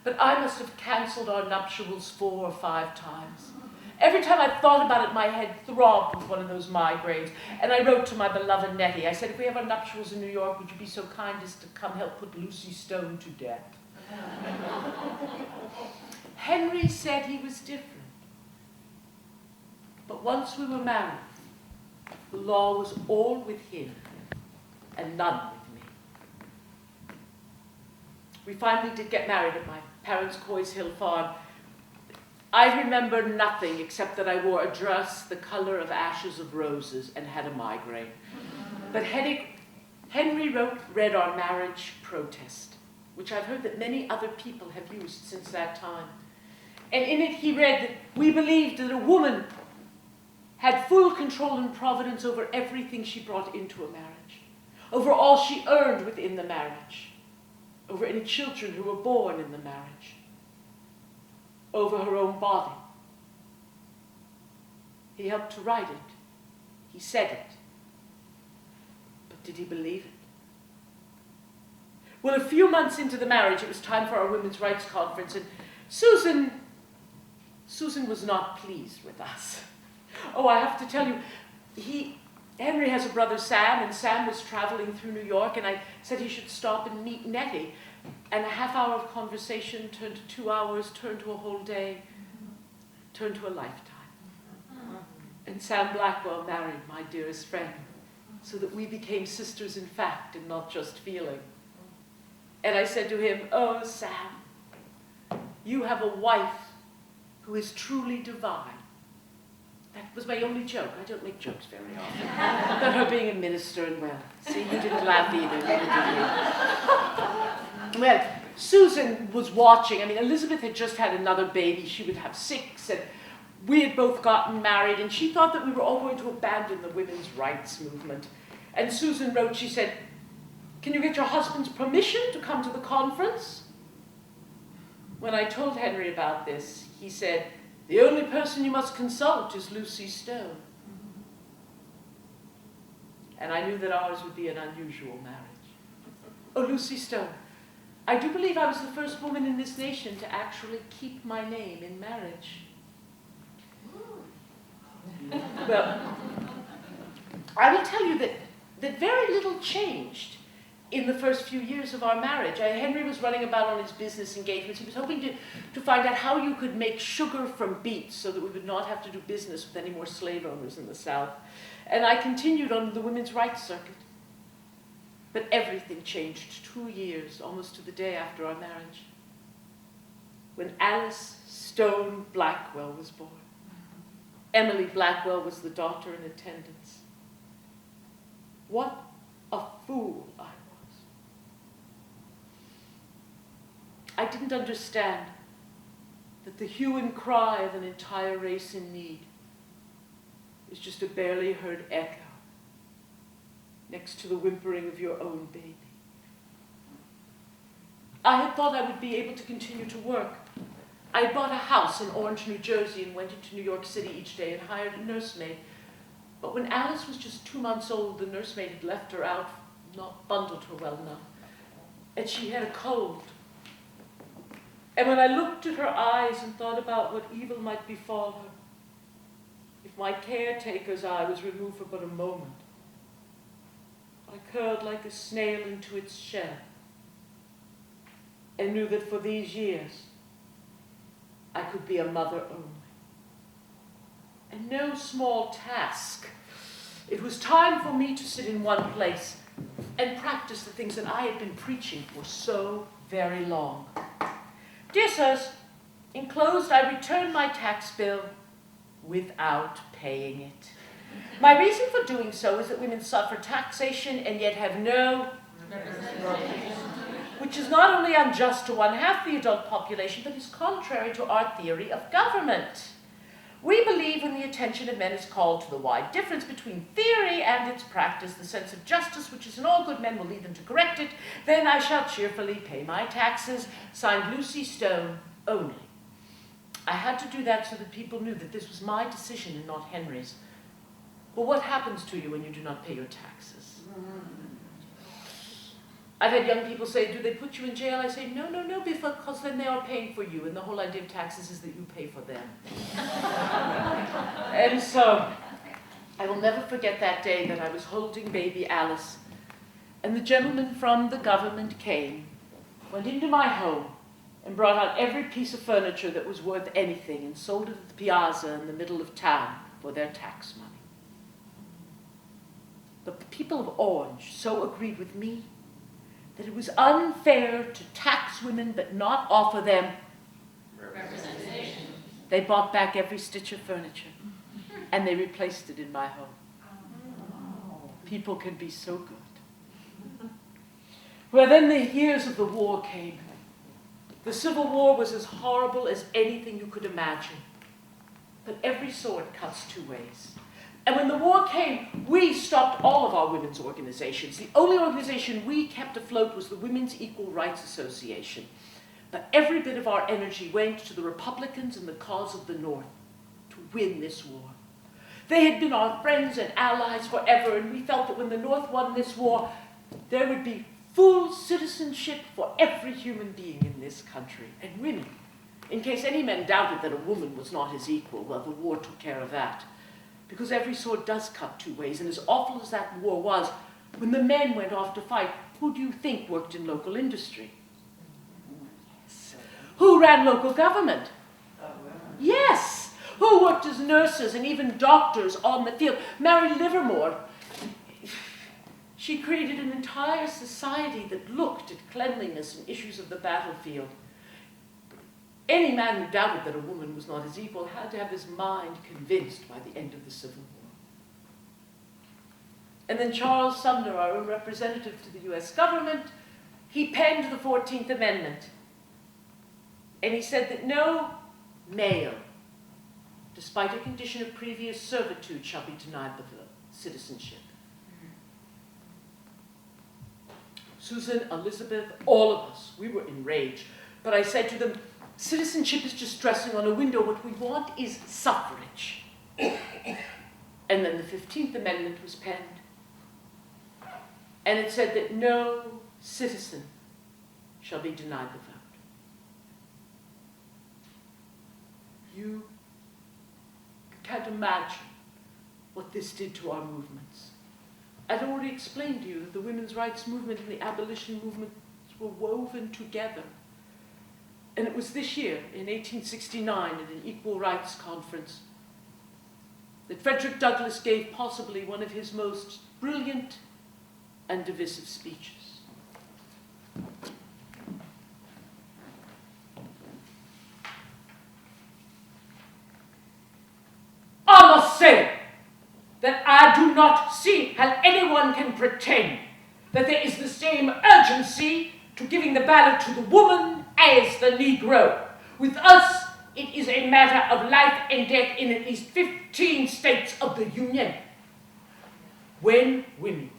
But I must have cancelled our nuptials 4 or 5 times. Every time I thought about it, my head throbbed with one of those migraines. And I wrote to my beloved Nettie. I said, if we have our nuptials in New York, would you be so kind as to come help put Lucy Stone to death? Henry said he was different. But once we were married, the law was all with him and none with me. We finally did get married at my parents' Coys Hill farm. I remember nothing except that I wore a dress the color of ashes of roses and had a migraine. But Henry read our marriage protest, which I've heard that many other people have used since that time. And in it he read that we believed that a woman had full control and providence over everything she brought into a marriage, over all she earned within the marriage, over any children who were born in the marriage, over her own body. He helped to write it. He said it. But did he believe it? Well, a few months into the marriage, it was time for our women's rights conference, and Susan was not pleased with us. Oh, I have to tell you, Henry has a brother Sam, and Sam was traveling through New York, and I said he should stop and meet Nettie. And a half hour of conversation turned to 2 hours, turned to a whole day, turned to a lifetime. And Sam Blackwell married my dearest friend, so that we became sisters in fact and not just feeling. And I said to him, oh, Sam, you have a wife who is truly divine. That was my only joke. I don't make jokes very often. About her being a minister and well. See, you didn't laugh either, neither did you. Well, Susan was watching. I mean, Elizabeth had just had another baby. She would have 6, and we had both gotten married, and she thought that we were all going to abandon the women's rights movement. And Susan wrote, she said, can you get your husband's permission to come to the conference? When I told Henry about this, he said, the only person you must consult is Lucy Stone. And I knew that ours would be an unusual marriage. Oh, Lucy Stone, I do believe I was the first woman in this nation to actually keep my name in marriage. Well, I will tell you that very little changed in the first few years of our marriage. Henry was running about on his business engagements. He was hoping to find out how you could make sugar from beets so that we would not have to do business with any more slave owners in the South. And I continued on the women's rights circuit. But everything changed 2 years, almost to the day after our marriage, when Alice Stone Blackwell was born. Emily Blackwell was the daughter in attendance. What a fool I was. I didn't understand that the hue and cry of an entire race in need is just a barely heard echo next to the whimpering of your own baby. I had thought I would be able to continue to work. I had bought a house in Orange, New Jersey, and went into New York City each day and hired a nursemaid. But when Alice was just 2 months old, the nursemaid had left her out, not bundled her well enough, and she had a cold. And when I looked at her eyes and thought about what evil might befall her, if my caretaker's eye was removed for but a moment, I curled like a snail into its shell and knew that for these years I could be a mother only. And no small task. It was time for me to sit in one place and practice the things that I had been preaching for so very long. Dear sirs, enclosed I return my tax bill without paying it. My reason for doing so is that women suffer taxation and yet have no representation, which is not only unjust to 1/2 the adult population, but is contrary to our theory of government. We believe when the attention of men is called to the wide difference between theory and its practice, the sense of justice which is in all good men will lead them to correct it, then I shall cheerfully pay my taxes. Signed, Lucy Stone only. I had to do that so that people knew that this was my decision and not Henry's. Well, what happens to you when you do not pay your taxes? I've had young people say, do they put you in jail? I say, no, because then they are paying for you, and the whole idea of taxes is that you pay for them. And so, I will never forget that day that I was holding baby Alice, and the gentleman from the government came, went into my home, and brought out every piece of furniture that was worth anything and sold it at the piazza in the middle of town for their tax money. The people of Orange so agreed with me that it was unfair to tax women but not offer them representation. They bought back every stitch of furniture and they replaced it in my home. People can be so good. Well, then the years of the war came. The Civil War was as horrible as anything you could imagine. But every sword cuts 2 ways. And when the war came, we stopped all of our women's organizations. The only organization we kept afloat was the Women's Equal Rights Association. But every bit of our energy went to the Republicans and the cause of the North to win this war. They had been our friends and allies forever, and we felt that when the North won this war, there would be full citizenship for every human being in this country, and women. In case any men doubted that a woman was not his equal, well, the war took care of that. Because every sword does cut 2 ways, and as awful as that war was, when the men went off to fight, who do you think worked in local industry? Yes. Who ran local government? Yes. Who worked as nurses and even doctors on the field? Mary Livermore. She created an entire society that looked at cleanliness and issues of the battlefield. Any man who doubted that a woman was not his equal had to have his mind convinced by the end of the Civil War. And then Charles Sumner, our own representative to the US government, he penned the 14th Amendment. And he said that no male, despite a condition of previous servitude, shall be denied the citizenship. Susan, Elizabeth, all of us, we were enraged. But I said to them, citizenship is just dressing on a window. What we want is suffrage. And then the 15th Amendment was penned. And it said that no citizen shall be denied the vote. You can't imagine what this did to our movements. I'd already explained to you that the women's rights movement and the abolition movement were woven together. And it was this year, in 1869, at an Equal Rights Conference, that Frederick Douglass gave possibly one of his most brilliant and divisive speeches. I must say that I do not see how anyone can pretend that there is the same urgency to giving the ballot to the woman as the Negro. With us, it is a matter of life and death in at least 15 states of the Union. When women,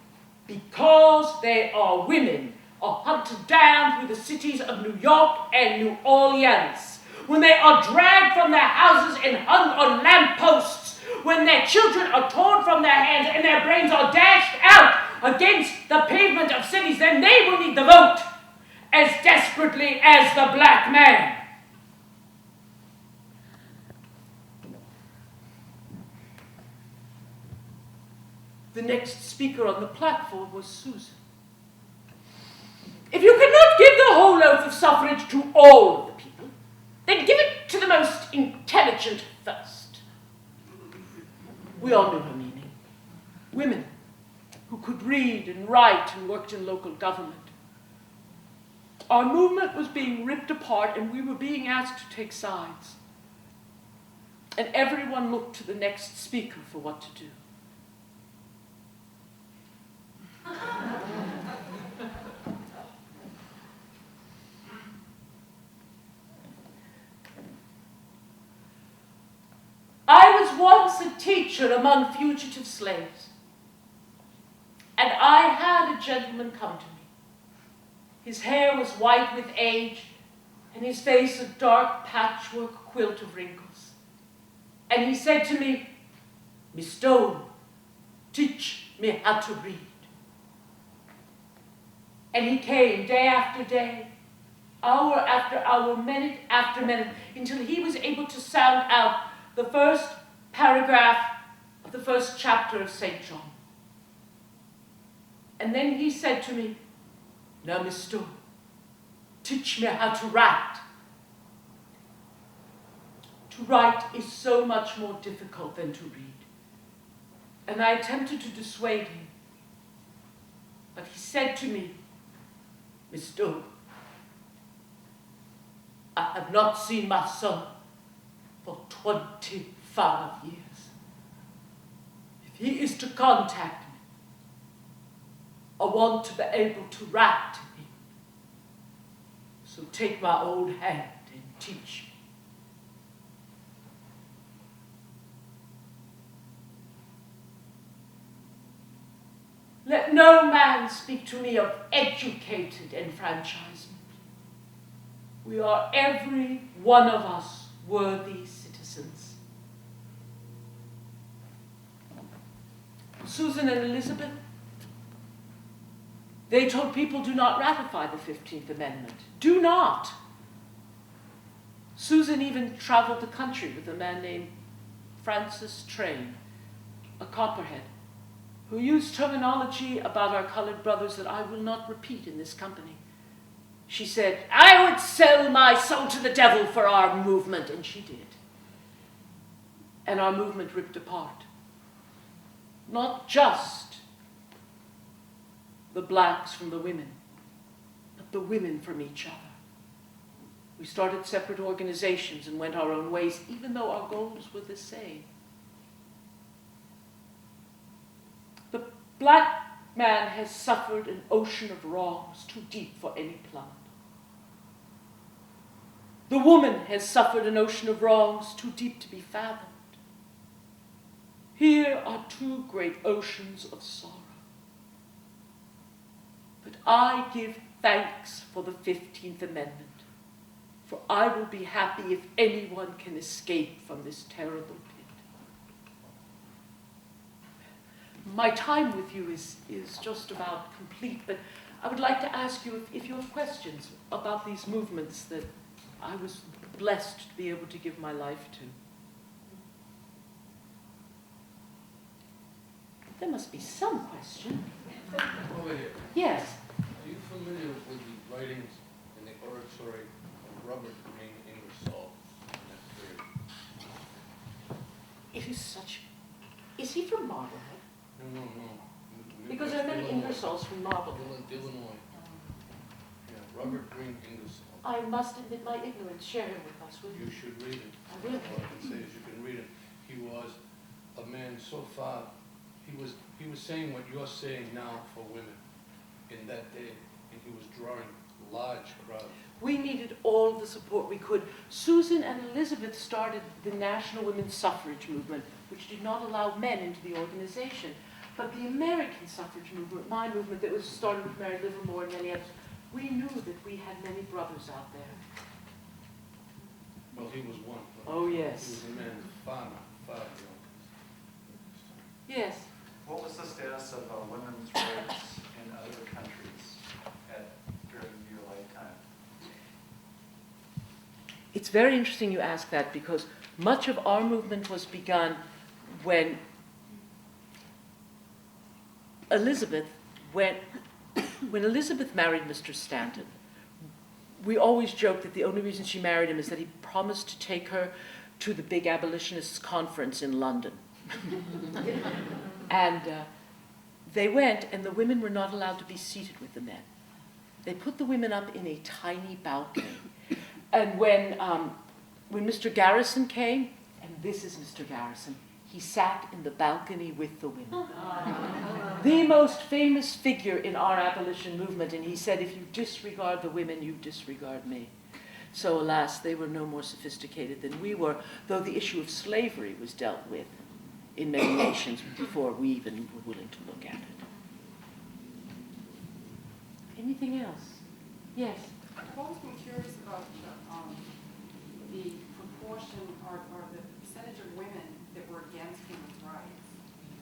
because they are women, are hunted down through the cities of New York and New Orleans, when they are dragged from their houses and hung on lampposts, when their children are torn from their hands and their brains are dashed out against the pavement of cities, then they will need the vote as desperately as the black man. The next speaker on the platform was Susan. If you cannot give the whole oath of suffrage to all of the people, then give it to the most intelligent first. We all knew her meaning. Women who could read and write and worked in local government. Our movement was being ripped apart and we were being asked to take sides. And everyone looked to the next speaker for what to do. I was once a teacher among fugitive slaves, and I had a gentleman come to me. His hair was white with age, and his face a dark patchwork quilt of wrinkles. And he said to me, "Miss Stone, teach me how to read." And he came day after day, hour after hour, minute after minute, until he was able to sound out the first paragraph of the first chapter of St. John. And then he said to me, "Now, Miss Stone, teach me how to write." To write is so much more difficult than to read. And I attempted to dissuade him. But he said to me, "Miss Stone, I have not seen my son for 25 years. If he is to contact me, I want to be able to write to him. So take my old hand and teach me." Let no man speak to me of educated enfranchisement. We are every one of us worthy citizens. Susan and Elizabeth, they told people, do not ratify the 15th Amendment. Do not. Susan even traveled the country with a man named Francis Train, a Copperhead, who used terminology about our colored brothers that I will not repeat in this company. She said, "I would sell my soul to the devil for our movement," and she did. And our movement ripped apart. Not just the blacks from the women, but the women from each other. We started separate organizations and went our own ways, even though our goals were the same. The black man has suffered an ocean of wrongs too deep for any plummet. The woman has suffered an ocean of wrongs too deep to be fathomed. Here are two great oceans of sorrow. But I give thanks for the 15th Amendment, for I will be happy if anyone can escape from this terrible pit. My time with you is just about complete, but I would like to ask you if you have questions about these movements that I was blessed to be able to give my life to. There must be some question. Over here. Yes. Are you familiar with the writings in the oratory of Robert Greene Ingersoll in that period? It is such... Is he from Marblehead? No. Because there are many Ingersolls from Marble. Illinois. Yeah, Robert Green Ingersoll. I must admit my ignorance. Share him with us, will you? You should read it. I will. All I can say is you can read it. He was a man so far, he was saying what you're saying now for women in that day, and he was drawing large crowds. We needed all the support we could. Susan and Elizabeth started the National Women's Suffrage Movement, which did not allow men into the organization. But the American suffrage movement, my movement that was started with Mary Livermore and many others, we knew that we had many brothers out there. Well, he was one. Oh, He yes. was a man far young. Yes. What was the status of women's rights in other countries during your lifetime? It's very interesting you ask that because much of our movement was begun when Elizabeth married Mr. Stanton. We always joke that the only reason she married him is that he promised to take her to the big abolitionists conference in London. And they went, and the women were not allowed to be seated with the men. They put the women up in a tiny balcony. And when Mr. Garrison came, and this is Mr. Garrison, he sat in the balcony with the women. The most famous figure in our abolition movement, and he said, if you disregard the women, you disregard me. So alas, they were no more sophisticated than we were, though the issue of slavery was dealt with in many nations before we even were willing to look at it. Anything else? Yes? I've always been curious about the proportion or the percentage of women that were against women's rights.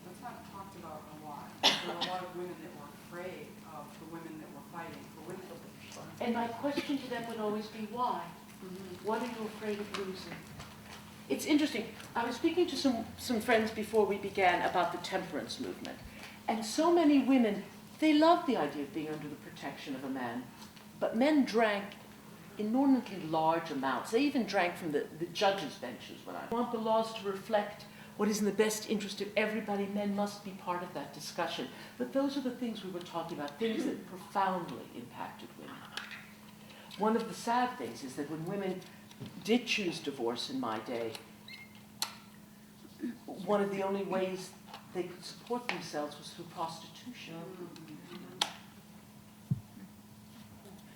That's not talked about a lot. There were a lot of women that were afraid of the women that were fighting for women. And my question to them would always be, why? What are you afraid of losing? It's interesting. I was speaking to some friends before we began about the temperance movement. And so many women, they loved the idea of being under the protection of a man. But men drank inordinately large amounts. They even drank from the judges' benches. When I want the laws to reflect what is in the best interest of everybody, men must be part of that discussion. But those are the things we were talking about, things that profoundly impacted women. One of the sad things is that when women did choose divorce in my day, one of the only ways they could support themselves was through prostitution.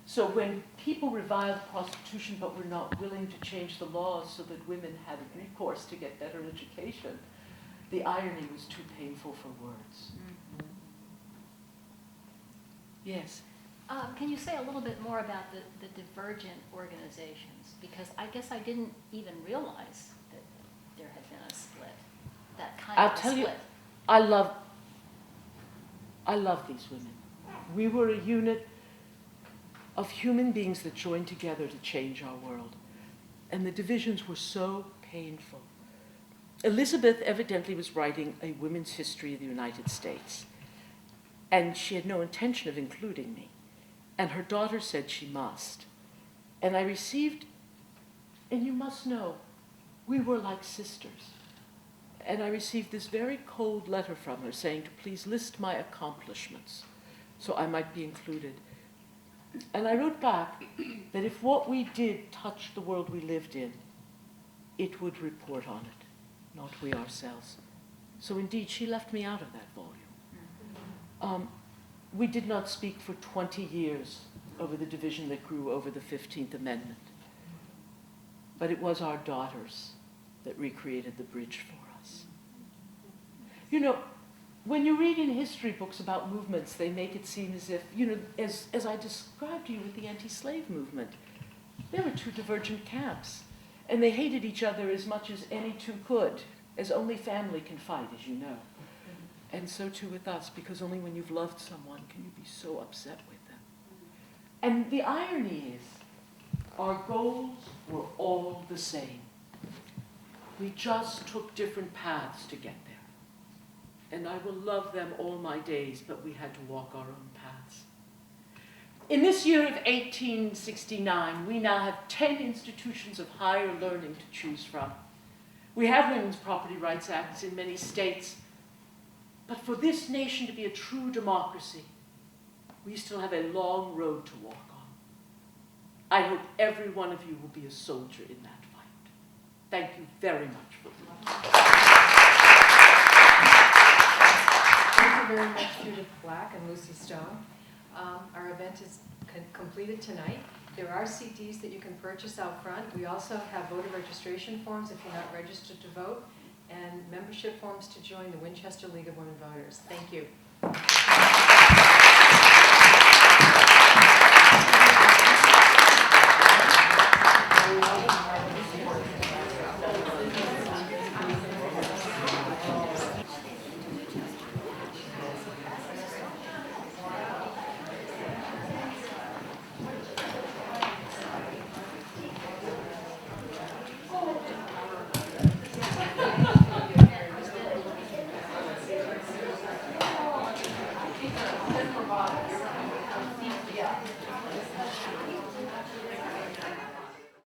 So when people reviled prostitution but were not willing to change the laws so that women had recourse to get better education, the irony was too painful for words. Yes? Can you say a little bit more about the divergent organizations? Because I guess I didn't even realize that there had been a split, that kind I'll of a tell you, split. I love these women. We were a unit of human beings that joined together to change our world. And the divisions were so painful. Elizabeth evidently was writing a women's history of the United States. And she had no intention of including me. And her daughter said she must. And I received, and you must know, we were like sisters. And I received this very cold letter from her saying to please list my accomplishments so I might be included. And I wrote back that if what we did touched the world we lived in, it would report on it, not we ourselves. So indeed, she left me out of that volume. We did not speak for 20 years over the division that grew over the 15th Amendment. But it was our daughters that recreated the bridge for us. You know, when you read in history books about movements, they make it seem as if, you know, as I described to you with the anti-slave movement, there were two divergent camps. And they hated each other as much as any two could, as only family can fight, as you know. And so too with us, because only when you've loved someone can you be so upset with them. And the irony is, our goals were all the same. We just took different paths to get there. And I will love them all my days, but we had to walk our own paths. In this year of 1869, we now have 10 institutions of higher learning to choose from. We have women's property rights acts in many states, But for this nation to be a true democracy, we still have a long road to walk on. I hope every one of you will be a soldier in that fight. Thank you very much for listening. Thank you very much, Judith Black and Lucy Stone. Our event is completed tonight. There are CDs that you can purchase out front. We also have voter registration forms if you're not registered to vote, and membership forms to join the Winchester League of Women Voters. Thank you.